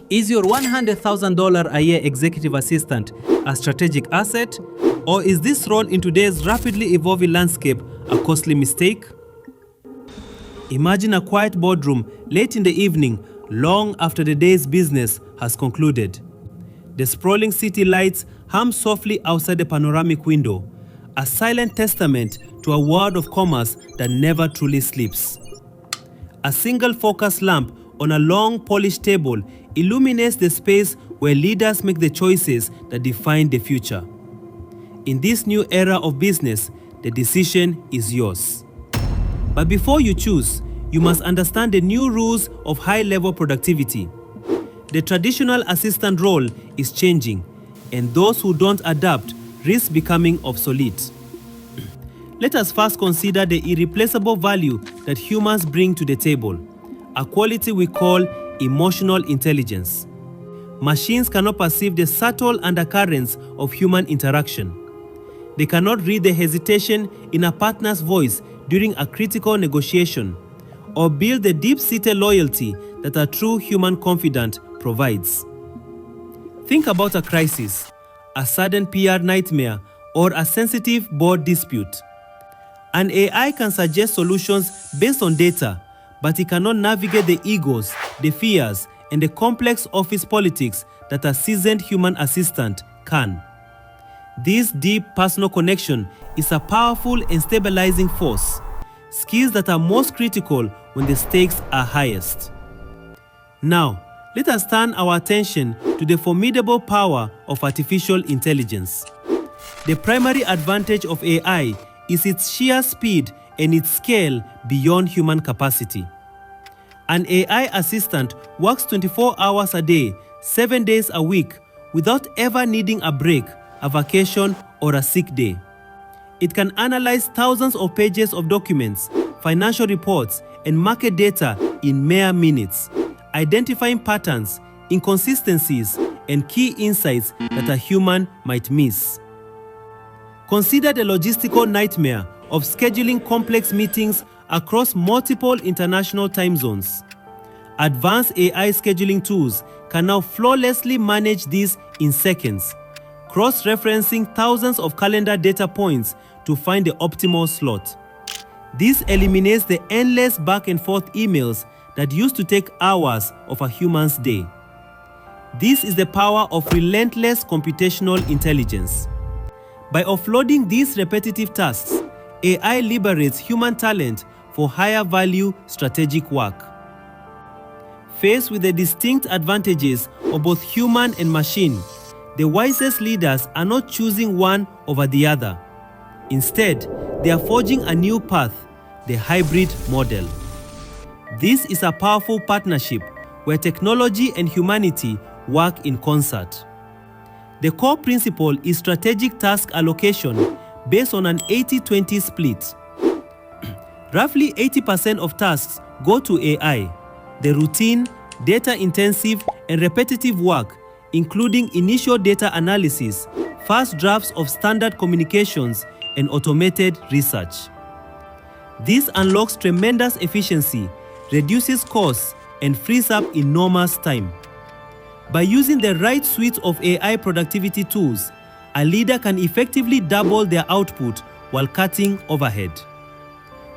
Is your $100,000 a year executive assistant a strategic asset, or is this role in today's rapidly evolving landscape a costly mistake? Imagine a quiet boardroom late in the evening, long after the day's business has concluded. The sprawling city lights hum softly outside the panoramic window, a silent testament to a world of commerce that never truly sleeps. A single focus lamp on a long polished table illuminates the space where leaders make the choices that define the future. In this new era of business, the decision is yours. But before you choose, you must understand the new rules of high-level productivity. The traditional assistant role is changing, and those who don't adapt risk becoming obsolete. Let us first consider the irreplaceable value that humans bring to the table, a quality we call emotional intelligence. Machines cannot perceive the subtle undercurrents of human interaction. They cannot read the hesitation in a partner's voice during a critical negotiation, or build the deep-seated loyalty that a true human confidant provides. Think about a crisis, a sudden PR nightmare, or a sensitive board dispute. An AI can suggest solutions based on data, but it cannot navigate the egos, the fears, and the complex office politics that a seasoned human assistant can. This deep personal connection is a powerful and stabilizing force, skills that are most critical when the stakes are highest. Now, let us turn our attention to the formidable power of artificial intelligence. The primary advantage of AI is its sheer speed and its scale beyond human capacity. An AI assistant works 24 hours a day, 7 days a week, without ever needing a break, a vacation, or a sick day. It can analyze thousands of pages of documents, financial reports, and market data in mere minutes, identifying patterns, inconsistencies, and key insights that a human might miss. Consider the logistical nightmare of scheduling complex meetings across multiple international time zones. Advanced AI scheduling tools can now flawlessly manage this in seconds, cross-referencing thousands of calendar data points to find the optimal slot. This eliminates the endless back-and-forth emails that used to take hours of a human's day. This is the power of relentless computational intelligence. By offloading these repetitive tasks, AI liberates human talent for higher value strategic work. Faced with the distinct advantages of both human and machine, the wisest leaders are not choosing one over the other. Instead, they are forging a new path, the hybrid model. This is a powerful partnership where technology and humanity work in concert. The core principle is strategic task allocation based on an 80-20 split. Roughly 80% of tasks go to AI, the routine, data-intensive, and repetitive work, including initial data analysis, first drafts of standard communications, and automated research. This unlocks tremendous efficiency, reduces costs, and frees up enormous time. By using the right suite of AI productivity tools, a leader can effectively double their output while cutting overhead.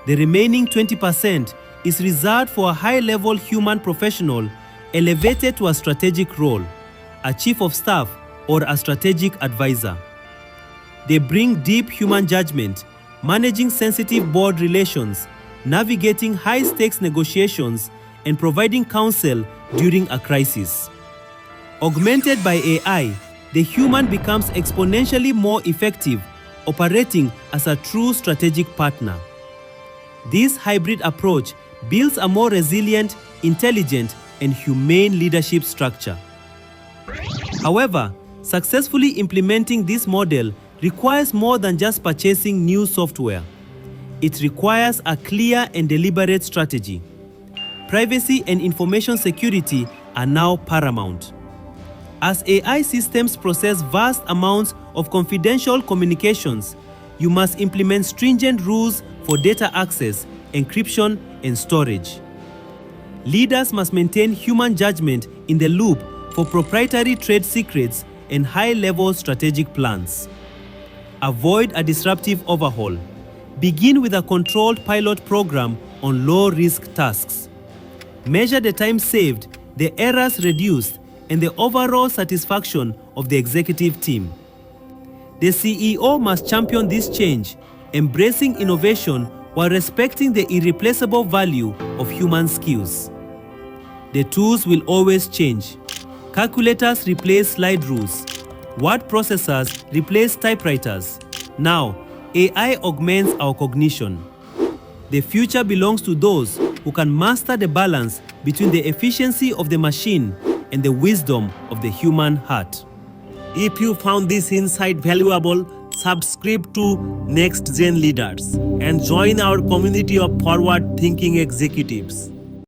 The remaining 20% is reserved for a high-level human professional elevated to a strategic role, a chief of staff, or a strategic advisor. They bring deep human judgment, managing sensitive board relations, navigating high-stakes negotiations, and providing counsel during a crisis. Augmented by AI, the human becomes exponentially more effective, operating as a true strategic partner. This hybrid approach builds a more resilient, intelligent, and humane leadership structure. However, successfully implementing this model requires more than just purchasing new software. It requires a clear and deliberate strategy. Privacy and information security are now paramount. As AI systems process vast amounts of confidential communications, you must implement stringent rules for data access, encryption, and storage. Leaders must maintain human judgment in the loop for proprietary trade secrets and high-level strategic plans. Avoid a disruptive overhaul. Begin with a controlled pilot program on low-risk tasks. Measure the time saved, the errors reduced, and the overall satisfaction of the executive team. The CEO must champion this change, embracing innovation while respecting the irreplaceable value of human skills. The tools will always change. Calculators replace slide rules. Word processors replace typewriters. Now, AI augments our cognition. The future belongs to those who can master the balance between the efficiency of the machine and the wisdom of the human heart. If you found this insight valuable, subscribe to NextGen Leaders and join our community of forward-thinking executives.